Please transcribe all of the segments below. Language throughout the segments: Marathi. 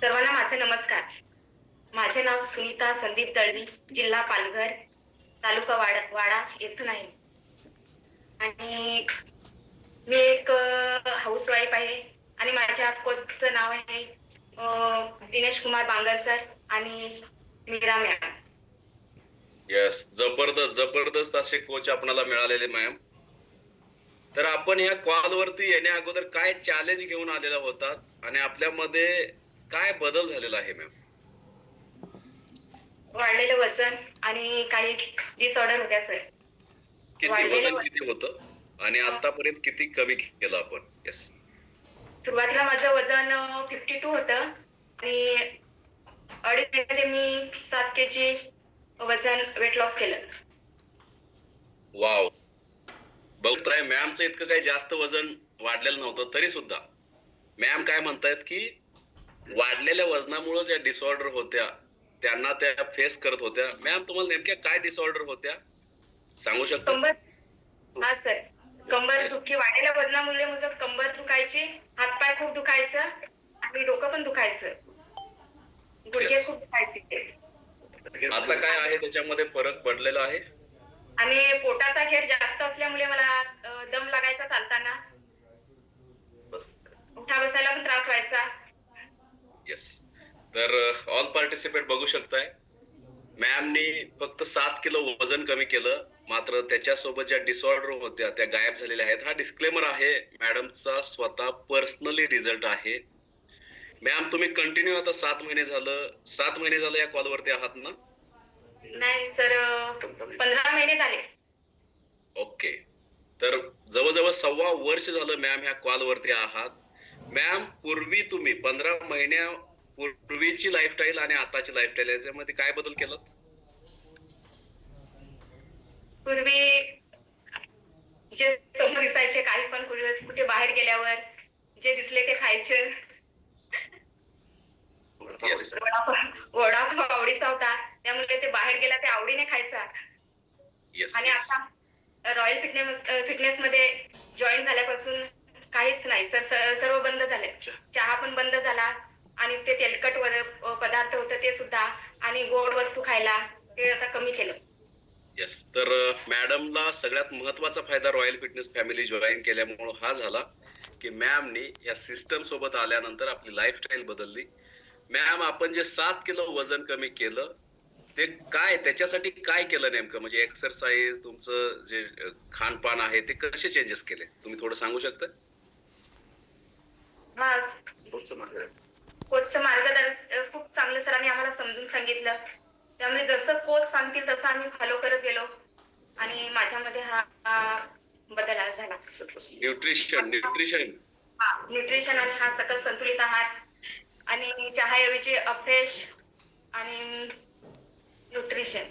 सर्वांना माझे नमस्कार. माझे नाव सुनीता संदीप दळवी, जिल्हा पालघर, तालुका वाडा येथून आहे. आणि मी एक हाऊसवाईफ आहे आणि माझ्या कोचचं नाव आहे दिनेश कुमार बांगर सर आणि मीरा मॅम. येस, जबरदस्त जबरदस्त असे कोच आपल्याला मिळालेले मॅम. तर आपण या कॉल वरती येण्या अगोदर काय चॅलेंज घेऊन आलेला होतात आणि आपल्यामध्ये काय बदल झालेला आहे मॅम? वाढलेलं वजन आणि काही डिसऑर्डर होत्या सर. किती वजन किती होतं आणि आतापर्यंत किती कमी केलं आपण? येस. सुरुवातीला माझं वजन 52 होतं आणि अडीच महिन्यामध्ये मी 7 kg वजन वेट लॉस केलं. वाव, बघताय मॅमचं इतकं काही जास्त वजन वाढलेलं नव्हतं तरी सुद्धा मॅम काय म्हणतायत की वाढलेल्या वजनामुळे ज्या डिसऑर्डर होत्या त्यांना त्या फेस करत होत्या. मॅम तुम्हाला नेमक्या काय डिसऑर्डर होत्या सांगू शकता? हा सर, कंबर दुखी, वाढलेल्या वजनामुळे माझं कंबर दुखायची, हातपाय खूप दुखायचं आणि डोकं पण दुखायचं, गुडघे खूप दुखायचे. आता काय आहे त्याच्यामध्ये फरक पडलेला आहे? आणि पोटाचा घेर जास्त असल्यामुळे मला दम लागायचा चालताना, उठा बसायला पण त्रास व्हायचा. येस, तर ऑल पार्टिसिपेट बघू शकताय मॅमनी फक्त 7 किलो वजन कमी केलं, मात्र त्याच्यासोबत ज्या डिसऑर्डर होत्या त्या गायब झालेल्या आहेत. हा डिस्क्लेमर आहे, मॅडमचा स्वतः पर्सनली रिझल्ट आहे. मॅम तुम्ही कंटिन्यू आता 7 महिने झालं या कॉल वरती आहात ना? नाही सर, 15 महिने झाले. ओके, तर जवळजवळ 1.25 वर्ष झालं मॅम ह्या कॉल वरती आहात. मॅम पूर्वी तुम्ही 15 महिन्या पूर्वीची लाईफस्टाईल आणि आताची लाईफस्टाईल याच्यामध्ये काय बदल केलं? पूर्वी जे समोर दिसायचे, काही पण कुठे बाहेर गेल्यावर जे दिसले ते खायचे. वडापाव आवडीचा होता, त्यामुळे ते बाहेर गेला ते आवडीने खायचा. आणि आता रॉयल फिटनेस मध्ये जॉईन झाल्यापासून काहीच नाही सर, सर्व बंद झाले. चहा पण बंद झाला आणि ते तेलकट पदार्थ होते ते सुद्धा, आणि गोड वस्तू खायला ते आता कमी केलं. येस, तर मॅडमला सगळ्यात महत्वाचा फायदा रॉयल फिटनेस फॅमिली जॉईन केल्यामुळे हा झाला की मॅमनी या सिस्टम सोबत आल्यानंतर आपली लाईफस्टाईल बदलली. मॅम आपण जे 7 किलो वजन कमी केलं ते काय, त्याच्यासाठी काय केलं नेमकं? म्हणजे एक्सरसाइज, तुमचं जे खानपान आहे ते कसे चेंजेस केले तुम्ही थोडं सांगू शकता? हा, कोचचं मार्गदर्शन खूप चांगलं सरांनी आम्हाला समजून सांगितलं, त्यामुळे जसं कोच सांगतील तसं आम्ही फॉलो करत गेलो आणि माझ्यामध्ये हा बदल झाला. न्यूट्रिशन आणि हा सकल संतुलित आहार आणि चहाऐवजी अफ्रेश आणि न्यूट्रिशन.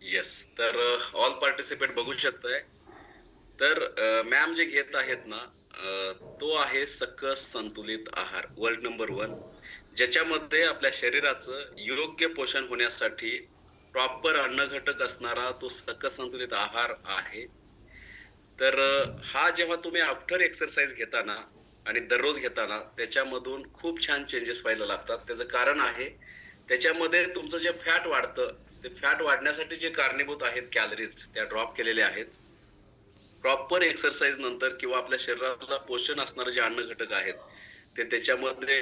येस, तर ऑल पार्टिसिपेट बघू शकताय. तर मॅम जे घेत आहेत ना, तो आहे सकस संतुलित आहार, वर्ल्ड नंबर 1, ज्याच्यामध्ये आपल्या शरीराचं योग्य पोषण होण्यासाठी प्रॉपर अन्न घटक असणारा तो सकस संतुलित आहार आहे. तर हा जेव्हा तुम्ही आफ्टर एक्सरसाइज घेताना आणि दररोज घेताना त्याच्यामधून खूप छान चेंजेस व्हायला लागतात. त्याचं कारण आहे त्याच्यामध्ये तुमचं जे फॅट वाढतं, ते फॅट वाढण्यासाठी जे कारणीभूत आहेत कॅलरीज त्या ड्रॉप केलेल्या आहेत. प्रॉपर एक्सरसाइज नंतर किंवा आपल्या शरीराला पोषण असणारे जे अन्न घटक आहेत ते त्याच्यामध्ये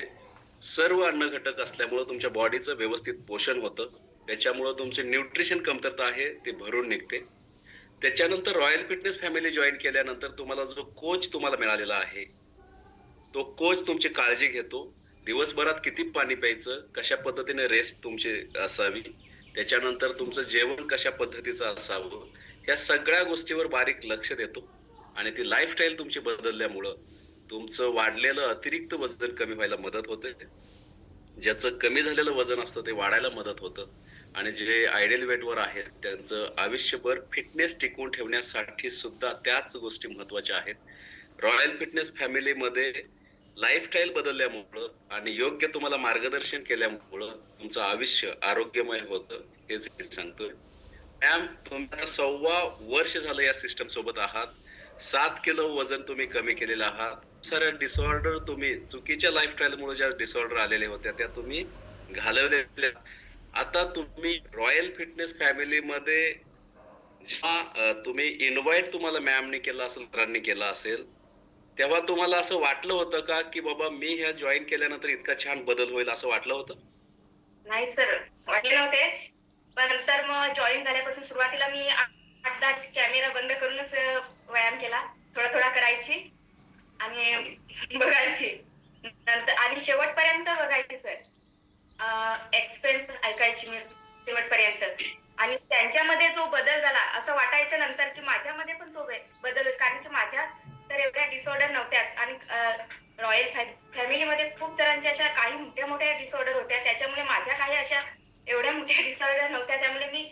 सर्व अन्न घटक असल्यामुळे तुमच्या बॉडीचं व्यवस्थित पोषण होतं. त्याच्यामुळे तुमचे न्यूट्रिशन कमतरता आहे ते भरून निघते. त्याच्यानंतर रॉयल फिटनेस फॅमिली जॉईन केल्यानंतर तुम्हाला जो कोच तुम्हाला मिळालेला आहे तो कोच तुमची काळजी घेतो. दिवसभरात किती पाणी प्यायचं, कशा पद्धतीने रेस्ट तुमची असावी, त्याच्यानंतर तुमचं जेवण कशा पद्धतीचं असावं, या सगळ्या गोष्टीवर बारीक लक्ष देतो. आणि ती लाईफस्टाईल तुमची बदलल्यामुळं तुमचं वाढलेलं अतिरिक्त वजन कमी व्हायला मदत होते. ज्याचं कमी झालेलं वजन असतं ते वाढायला मदत होतं. आणि जे आयडियल वेटवर आहेत त्यांचं आयुष्यभर फिटनेस टिकवून ठेवण्यासाठी सुद्धा त्याच गोष्टी महत्वाच्या आहेत. रॉयल फिटनेस फॅमिलीमध्ये लाईफस्टाईल बदलल्यामुळं आणि योग्य तुम्हाला मार्गदर्शन केल्यामुळं तुमचं आयुष्य आरोग्यमय होतं, हेच मी सांगतोय. मॅम तुम्ही 1.25 वर्ष झालं या सिस्टम सोबत आहात. 7 किलो वजन तुम्ही कमी केलेलं आहात. साऱ्या डिसऑर्डर तुम्ही चुकीच्या लाईफस्टाईलमुळे ज्या डिसऑर्डर आलेल्या होत्या त्या तुम्ही घालवलेल्या. आता तुम्ही रॉयल फिटनेस फॅमिलीमध्ये जेव्हा तुम्ही इन्व्हाइट तुम्हाला मॅमने केलं असेल, सरांनी केलं असेल, तेव्हा तुम्हाला असं वाटलं होतं का, की बाबा मी ह्या जॉइन केल्यानंतर इतका छान बदल होईल असं वाटलं होतं? नाही सर, वाटले नव्हते. पण नंतर मग जॉईन झाल्यापासून सुरुवातीला मी 8 तास कॅमेरा बंद करूनच व्यायाम केला. थोडा करायची आणि बघायची. नंतर आणि शेवटपर्यंत बघायची सर. एक्सपिरियन्स ऐकायची मी शेवटपर्यंत. आणि त्यांच्यामध्ये जो बदल झाला असं वाटायचं नंतर की माझ्यामध्ये पण तो बदल होईल. कारण की माझ्या तर एवढ्या डिसऑर्डर नव्हत्याच आणि रॉयल फॅमिलीमध्ये खूप जणांच्या अशा काही मोठ्या मोठ्या डिसऑर्डर होत्या. त्याच्यामुळे माझ्या काही अशा एवढ्या मोठ्या डिसऑर्डर नव्हत्या. त्यामुळे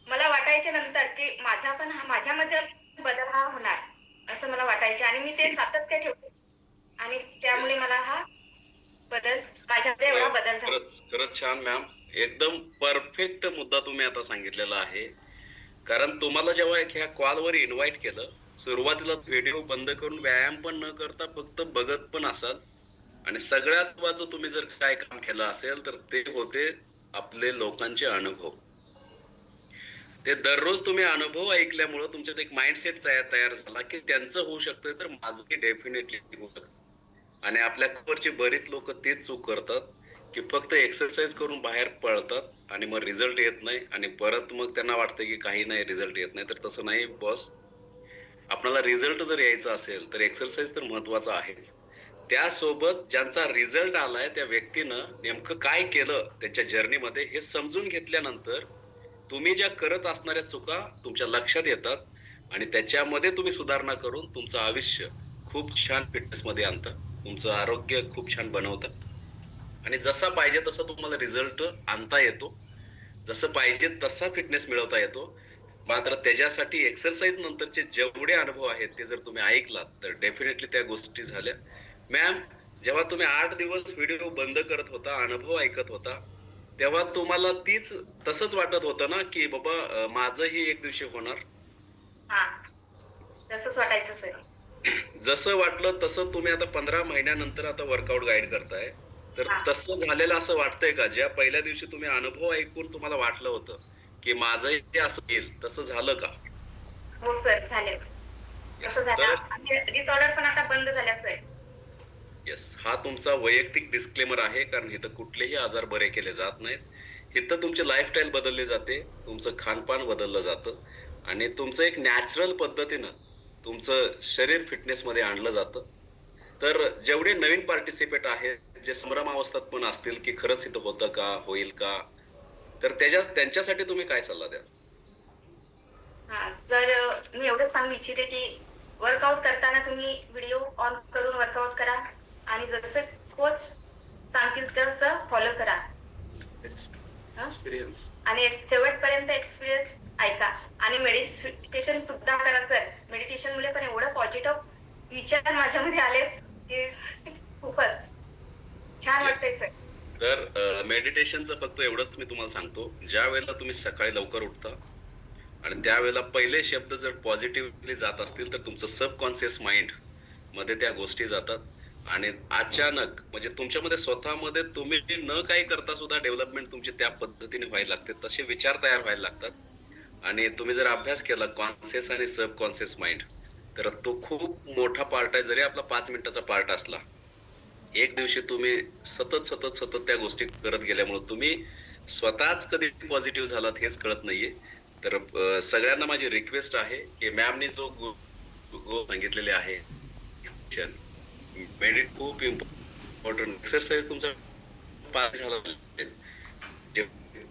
मला वाटायचे नंतर की माझ्यामध्ये बदल हा होणार असं मला वाटायचे आणि मी ते सातत्य ठेवते आणि त्यामुळे Yes. मला हा बदल माझ्यामध्ये एवढा बदल झाला. खरंच छान मॅम. एकदम परफेक्ट मुद्दा तुम्ही आता सांगितलेला आहे. कारण तुम्हाला जेव्हा ह्या कॉलवर इन्व्हाइट केलं, सुरुवातीला व्हिडिओ बंद करून व्यायाम पण न करता फक्त बघत पण असाल आणि सगळ्यात महत्त्वाचं तुम्ही जर काय काम केलं असेल तर ते होते आपले लोकांचे अनुभव. ते दररोज तुम्ही अनुभव ऐकल्यामुळं तुमच्यात एक माइंडसेट तयार झाला की त्यांचं होऊ शकतं तर माझंही डेफिनेटली होऊ शकतं. आणि आपल्या वरची बरीच लोक तेच चूक करतात की फक्त एक्सरसाइज करून बाहेर पळतात आणि मग रिझल्ट येत नाही आणि परत मग त्यांना वाटतं की काही नाही, रिझल्ट येत नाही. तर तसं नाही बॉस. आपल्याला रिझल्ट जर यायचा असेल तर एक्सरसाइज तर महत्वाचा आहेच. त्यासोबत ज्यांचा रिझल्ट आलाय त्या व्यक्तीनं नेमकं काय केलं त्यांच्या जर्नीमध्ये हे समजून घेतल्यानंतर तुम्ही ज्या करत असणाऱ्या चुका तुमच्या लक्षात येतात आणि त्याच्यामध्ये तुम्ही सुधारणा करून तुमचं आयुष्य खूप छान फिटनेस मध्ये आणता. तुमचं आरोग्य खूप छान बनवता आणि जसा पाहिजे तसा तुम्हाला रिझल्ट आणता येतो. जसं पाहिजे तसा फिटनेस मिळवता येतो. मात्र त्याच्यासाठी एक्सरसाइज नंतरचे जेवढे अनुभव आहेत ते जर तुम्ही ऐकलात तर डेफिनेटली त्या गोष्टी झाल्या. मॅम, जेव्हा तुम्ही 8 दिवस व्हिडिओ बंद करत होता, अनुभव ऐकत होता, तेव्हा तुम्हाला तसंच वाटत होतं ना, की बाबा माझंही एक दिवशी होणार? हा, तसंच वाटायचं सर. जसं वाटलं तसं तुम्ही आता 15 महिन्यानंतर आता वर्कआउट गाईड करताय. तर हा. तसं झालेलं असं वाटतंय का? ज्या पहिल्या दिवशी तुम्ही अनुभव ऐकून तुम्हाला वाटलं होतं, की माझंही असं येईल, तसं झालं का? हो सर, झाले. येस. तसं झालं तर आणि डिसऑर्डर पण आता बंद झाल्या सर. येस, हा तुमचा वैयक्तिक डिस्क्लेमर आहे. कारण इथं कुठलेही आजार बरे केले जात नाहीत. इथं तुमची लाईफस्टाईल बदलली जाते, तुमचं खानपान बदललं जातं आणि तुमचं एक नॅचरल पद्धतीनं तुमचं शरीर फिटनेसमध्ये आणलं जातं. तर जेवढे नवीन पार्टिसिपेट आहेत, जे संभ्रमावस्थेत पण असतील, की खरंच इथं होतं का? होईल का? तर त्यांच्यासाठी तुम्ही काय सल्ला द्याल? हा सर, मी एवढंच सांगू इच्छिते की वर्कआउट करताना तुम्ही व्हिडिओ ऑन करून वर्कआउट करा आणि जसं कोच सांगतील तसं फॉलो करा. एक्सपिरियन्स. आणि शेवटपर्यंत एक्सपिरियन्स ऐका आणि मेडिटेशन सुद्धा करा सर. मेडिटेशन मुळे पण एवढं पॉझिटिव्ह विचार माझ्यामध्ये आले की खूपच छान येस. वाटतंय सर. तर मेडिटेशनचं फक्त एवढंच मी तुम्हाला सांगतो, ज्या वेळेला तुम्ही सकाळी लवकर उठता आणि त्यावेळेला पहिले शब्द जर पॉझिटिव्हली जात असतील तर तुमचं सबकॉन्शियस माइंड मध्ये त्या गोष्टी जातात आणि अचानक म्हणजे तुमच्यामध्ये स्वतःमध्ये तुम्ही न काही करता सुद्धा डेव्हलपमेंट तुमची त्या पद्धतीने व्हायला लागते. तसे विचार तयार व्हायला लागतात आणि तुम्ही जर अभ्यास केला कॉन्शियस आणि सबकॉन्शियस माइंड तर तो खूप मोठा पार्ट आहे. जरी आपला 5 मिनिटाचा पार्ट असला, एक दिवशी तुम्ही सतत त्या गोष्टी करत गेल्यामुळे तुम्ही स्वतःच कधी पॉझिटिव्ह झालात हेच कळत नाहीये. तर सगळ्यांना माझी रिक्वेस्ट आहे की मॅमनी जो सांगितलेले आहे, खूप इम्पॉर्टंट एक्सरसाइज तुमचा पास झाला, जे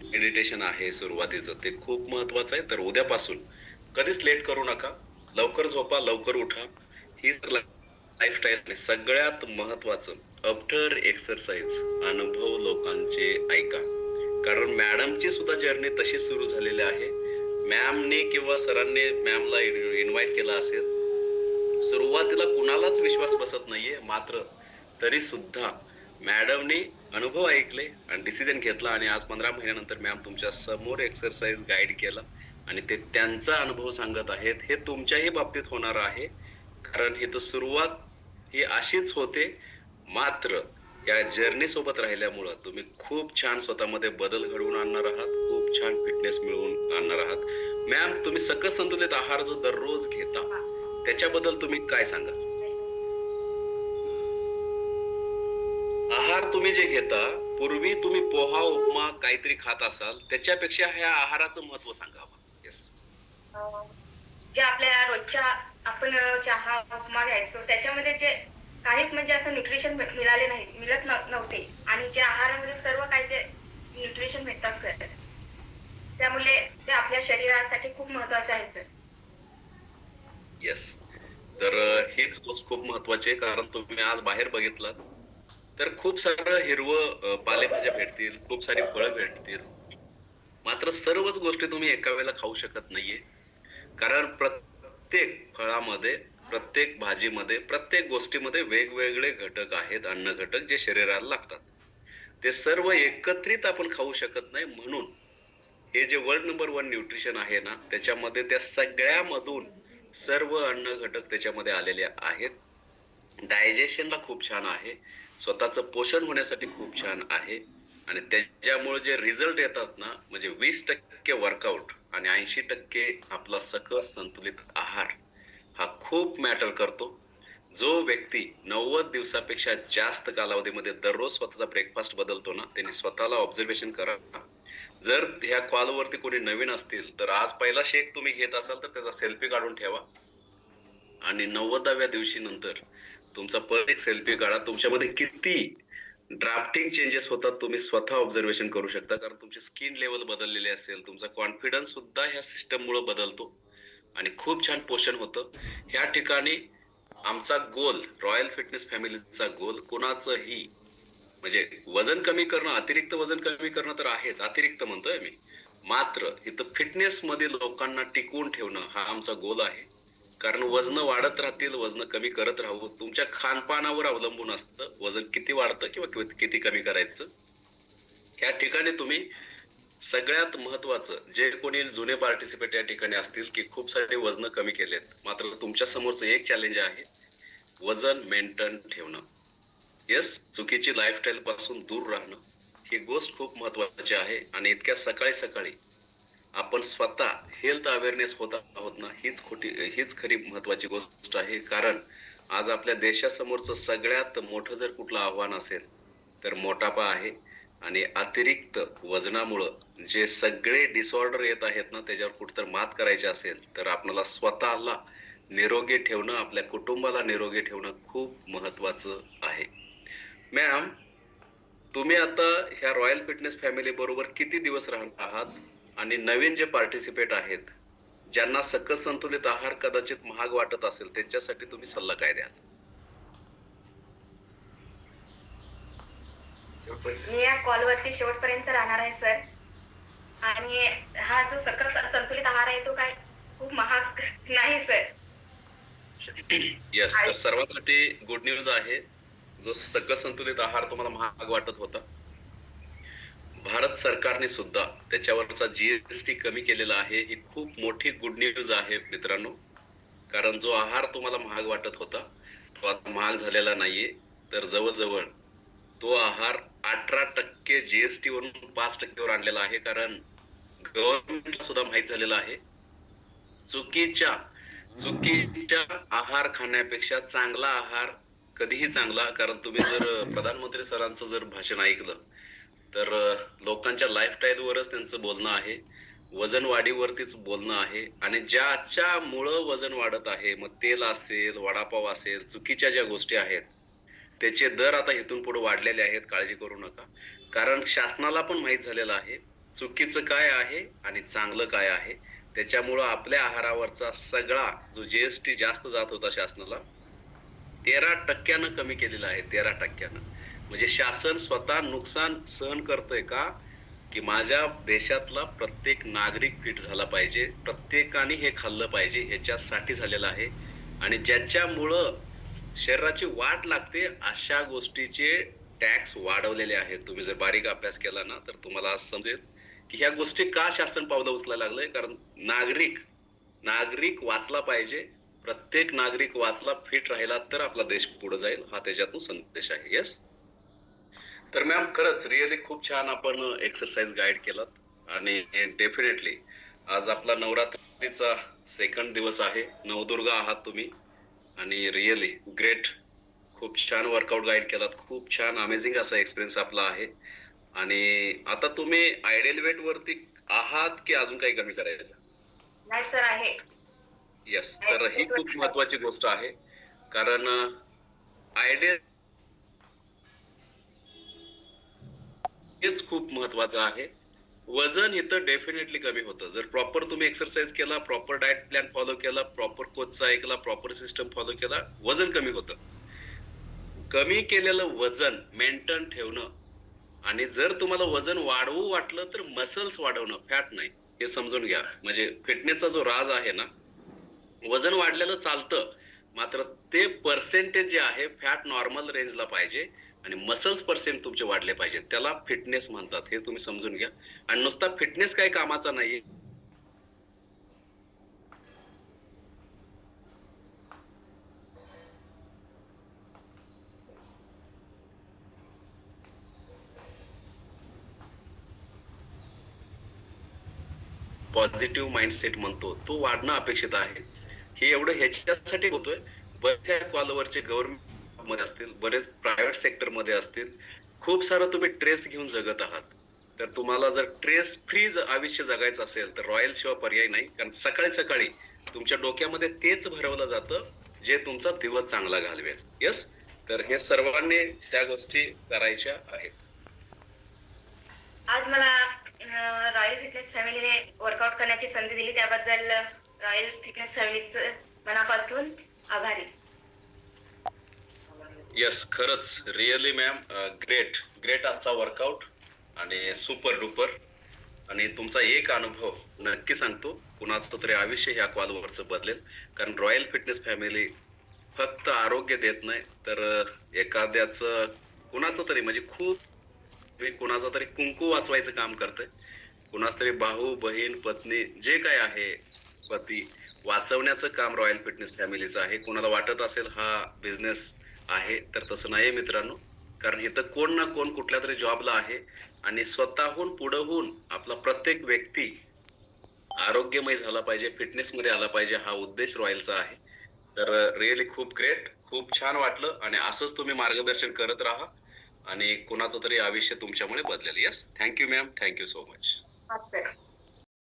मेडिटेशन आहे सुरुवातीचं ते खूप महत्वाचं आहे. तर उद्यापासून कधीच लेट करू नका. लवकर झोपा, लवकर उठा. ही लाईफस्टाईल आणि सगळ्यात महत्वाचं आफ्टर एक्सरसाइज अनुभव लोकांचे ऐका. कारण मॅडमची सुद्धा जर्नी तशी सुरू झालेली आहे. मॅमने किंवा सरांनी मॅमला इन्व्हाइट केलं असेल, सुरुवातीला कुणालाच विश्वास बसत नाहीये, मात्र तरी सुद्धा मॅडमने अनुभव ऐकले आणि डिसिजन घेतला आणि आज 15 महिन्यानंतर मॅम तुमच्या समोर एक्सरसाइज गाईड केला आणि ते त्यांचा अनुभव सांगत आहेत. हे तुमच्याही बाबतीत होणार आहे कारण ही तर सुरुवात ही अशीच होते. मात्र या जर्नी सोबत राहिल्यामुळं तुम्ही खूप छान स्वतःमध्ये बदल घडवून आणणार आहात, खूप छान फिटनेस मिळवून आणणार आहात. मॅम, तुम्ही सकस संतुलित आहार जो दररोज घेता त्याच्याबद्दल तुम्ही काय सांगाल? आहार तुम्ही जे घेता, पूर्वी तुम्ही पोहा, उपमा काहीतरी खात असाल, त्याच्यापेक्षा ह्या आहाराचं महत्त्व सांगावं. येस. अं, जे आपल्या रोजच्या आपण चहा उपमा घ्यायचो त्याच्यामध्ये जे काहीच म्हणजे असं न्यूट्रिशन मिळाले नाही, नव्हते आणि जे आहारामध्ये सर्व काही ते न्यूट्रिशन भेटतात सर. त्यामुळे ते आपल्या शरीरासाठी खूप महत्वाचे आहे सर. येस. तर हीच गोष्ट खूप महत्वाची आहे, कारण तुम्ही आज बाहेर बघितलात तर खूप सारं हिरवं पालेभाज्या भेटतील, खूप सारी फळं भेटतील. मात्र सर्वच गोष्टी तुम्ही एका वेळेला खाऊ शकत नाहीये. कारण प्रत्येक फळामध्ये, प्रत्येक भाजीमध्ये, प्रत्येक गोष्टीमध्ये वेगवेगळे घटक आहेत, अन्न घटक जे शरीराला लागतात. ते सर्व एकत्रित आपण खाऊ शकत नाही. म्हणून हे जे वर्ल्ड नंबर 1 न्यूट्रिशन आहे ना, त्याच्यामध्ये त्या सगळ्यामधून सर्व अन्न घटक त्याच्यामध्ये आलेले आहेत. डायजेशनला खूप छान आहे, स्वतःचं पोषण होण्यासाठी खूप छान आहे आणि त्याच्यामुळे जे रिझल्ट येतात ना, म्हणजे 20% वर्कआउट आणि 80% आपला सकस संतुलित आहार हा खूप मॅटर करतो. जो व्यक्ती 90 दिवसापेक्षा जास्त कालावधीमध्ये दररोज स्वतःचा ब्रेकफास्ट बदलतो ना, त्यांनी स्वतःला ऑब्झर्वेशन करा. जर ह्या कॉलवरती कोणी नवीन असतील तर आज पहिला शेक तुम्ही घेत असाल तर त्याचा सेल्फी काढून ठेवा आणि 90व्या दिवशी नंतर तुमचा परत एक सेल्फी काढा. तुमच्यामध्ये किती ड्राफ्टिंग चेंजेस होतात तुम्ही स्वतः ऑब्झर्वेशन करू शकता, कारण तुमची स्किन लेवल बदललेली असेल, तुमचा कॉन्फिडन्स सुद्धा ह्या सिस्टम मुळे बदलतो आणि खूप छान पोषण होतं. ह्या ठिकाणी आमचा गोल, रॉयल फिटनेस फॅमिलीचा गोल कोणाचंही म्हणजे वजन कमी करणं, अतिरिक्त वजन कमी करणं तर आहेच, अतिरिक्त म्हणतोय मी. मात्र इथं फिटनेस मध्ये लोकांना टिकवून ठेवणं हा आमचा गोल आहे. कारण वजन वाढत राहतील, वजन कमी करत राहू, तुमच्या खानपानावर अवलंबून असतं वजन किती वाढतं किंवा किती कमी करायचं. ह्या ठिकाणी तुम्ही सगळ्यात महत्वाचं, जे कोणी जुने पार्टिसिपेट या ठिकाणी असतील की खूप सारे वजन कमी केलेत, मात्र तुमच्या समोरचं एक चॅलेंज आहे, वजन मेंटेन ठेवणं. येस, चुकीची लाईफस्टाईल पासून दूर राहणं ही गोष्ट खूप महत्वाची आहे. आणि इतक्या सकाळी सकाळी आपण स्वतः हेल्थ अवेअरनेस होत आहोत ना, हीच खरी महत्वाची गोष्ट आहे. कारण आज आपल्या देशासमोरचं सगळ्यात मोठं जर कुठलं आव्हान असेल तर मोटापा आहे. आणि अतिरिक्त वजनामुळं जे सगळे डिसऑर्डर येत आहेत ना, त्याच्यावर कुठं मात करायची असेल तर आपल्याला स्वतःला निरोगी ठेवणं, आपल्या कुटुंबाला निरोगी ठेवणं खूप महत्वाचं आहे. मॅम, तुम्ही आता ह्या रॉयल फिटनेस फॅमिली बरोबर किती दिवस राहणार आहात? आणि नवीन जे पार्टिसिपेट आहेत, ज्यांना सकस संतुलित आहार कदाचित महाग वाटत असेल, त्यांच्यासाठी तुम्ही सल्ला काय द्याल? मी या कॉलवरती शेवटपर्यंत राहणार आहे सर. आणि हा जो सकस संतुलित आहार आहे तो काय खूप महाग नाही सर. येस, तर सर्वांसाठी गुड न्यूज आहे. जो सकस संतुलित आहार तुम्हाला महाग वाटत होता, भारत सरकारने सुद्धा त्याच्यावरचा जीएसटी कमी केलेला आहे. ही खूप मोठी गुड न्यूज आहे मित्रांनो. कारण जो आहार तुम्हाला महाग वाटत होता तो आता महाग झालेला नाहीये. तर जवळजवळ तो आहार 18% जीएसटी वरून 5% वर आणलेला आहे. कारण गव्हर्नमेंटला सुद्धा माहित झालेलं आहे, चुकीच्या चुकीच्या आहार खाण्यापेक्षा चांगला आहार कधीही चांगला. कारण तुम्ही जर प्रधानमंत्री सरांचं जर भाषण ऐकलं तर लोकांच्या लाईफस्टाईलवरच त्यांचं बोलणं आहे, वजन वाढीवरतीच बोलणं आहे. आणि ज्याच्यामुळं वजन वाढत आहे, मग तेल असेल, वडापाव असेल, चुकीच्या ज्या गोष्टी आहेत त्याचे दर आता इथून पुढे वाढलेले आहेत. काळजी करू नका, कारण शासनाला पण माहित झालेलं आहे चुकीचं काय आहे आणि चांगलं काय आहे. त्याच्यामुळं आपल्या आहारावरचा सगळा जो जीएसटी जास्त जात होता शासनाला, 13% कमी केलेला आहे. 13%. म्हणजे शासन स्वतः नुकसान सहन करतंय का? की माझ्या देशातला प्रत्येक नागरिक फिट झाला पाहिजे, प्रत्येकाने हे खाल्लं पाहिजे, ह्याच्यासाठी झालेलं आहे. आणि ज्याच्यामुळं शरीराची वाट लागते अशा गोष्टीचे टॅक्स वाढवलेले आहेत. तुम्ही जर बारीक अभ्यास केला ना तर तुम्हाला आज समजेल की ह्या गोष्टी का शासन पावलं उचलायला लागलंय. कारण नागरिक नागरिक वाचला पाहिजे, प्रत्येक नागरिक वाचला, फिट राहिला तर आपला देश पुढे जाईल, हा त्याच्यातून संदेश आहे. येस. तर मॅम खरंच रिअली खूप छान आपण एक्सरसाइज गाईड केलात आणि डेफिनेटली आज आपला नवरात्रीचा सेकंड दिवस आहे. नवदुर्गा आहात तुम्ही आणि रिअली ग्रेट. खूप छान वर्कआउट गाईड केलात. खूप छान अमेझिंग असा एक्सपिरियन्स आपला आहे. आणि आता तुम्ही आयडियल वेट वरती आहात की अजून काही कमी करायचं? नाही सर आहे. येस. तर ही खूप महत्वाची गोष्ट आहे. कारण आयडियल हेच खूप महत्वाचं आहे. वजन इथं डेफिनेटली कमी होतं. जर प्रॉपर तुम्ही एक्सरसाइज केला, प्रॉपर डाएट प्लॅन फॉलो केला, प्रॉपर कोचचा ऐकला, प्रॉपर सिस्टम फॉलो केला, वजन कमी होतं. कमी केलेलं वजन मेंटेन ठेवणं आणि जर तुम्हाला वजन वाढवू वाटलं तर मसल्स वाढवणं, फॅट नाही. हे समजून घ्या. म्हणजे फिटनेसचा जो राज आहे ना, वजन वाढलेलं चालतं, मात्र ते पर्सेंटेज जे आहे फॅट नॉर्मल रेंजला पाहिजे आणि मसल्स पर्सेंट तुमचे वाढले पाहिजे. त्याला फिटनेस म्हणतात. हे तुम्ही समजून घ्या. आणि नुसता फिटनेस काही कामाचा नाहीये. पॉझिटिव्ह माइंडसेट म्हणतो तो वाढणं अपेक्षित आहे. हे एवढं ह्याच्यासाठी होतोय, बऱ्याच कॉलवरचे गव्हर्नमेंट मध्ये असतील, बरेच प्रायव्हेट सेक्टर मध्ये असतील, खूप सारं तुम्ही ट्रेस घेऊन जगत आहात. तर तुम्हाला जर ट्रेस फ्री आयुष्य जगायचं असेल तर रॉयल शिवाय पर्याय नाही. कारण सकाळी सकाळी तुमच्या डोक्यामध्ये तेच भरवलं जातं जे तुमचा दिवस चांगला घालवेल. येस. तर हे सर्वांनी त्या गोष्टी करायच्या आहेत. आज मला रॉयल फिटनेस फॅमिलीने वर्कआउट करण्याची संधी दिली त्याबद्दल रॉयल फिटनेस फॅमिली मनापासून आभारी. येस. खरंच रिअली मॅम ग्रेट ग्रेट आजचा वर्कआउट आणि सुपर डुपर. आणि तुमचा एक अनुभव नक्की सांगतो, कुणाचं तरी आयुष्य ह्या कॉलवरचं बदलेल. कारण रॉयल फिटनेस फॅमिली फक्त आरोग्य देत नाही तर एखाद्याचं कुणाचं तरी म्हणजे खूप कुणाचं तरी कुंकू वाचवायचं काम करतंय. कुणाच तरी भाऊ बहीण पत्नी जे काय आहे पती वाचवण्याचं काम रॉयल फिटनेस फॅमिलीचं आहे. कुणाला वाटत असेल हा बिझनेस आहे तर तसं नाही मित्रांनो. कारण इथं कोण ना कोण कुठल्या तरी जॉबला आहे आणि स्वतःहून पुढं होऊन आपला प्रत्येक व्यक्ती आरोग्यमय झाला पाहिजे, फिटनेस मध्ये आला पाहिजे, हा उद्देश रॉयलचा आहे. तर रिअली खूप ग्रेट, खूप छान वाटलं आणि असंच तुम्ही मार्गदर्शन करत राहा आणि कुणाचं तरी आयुष्य तुमच्यामुळे बदलेल. Yes. Thank you ma'am. Thank you so much. Sir.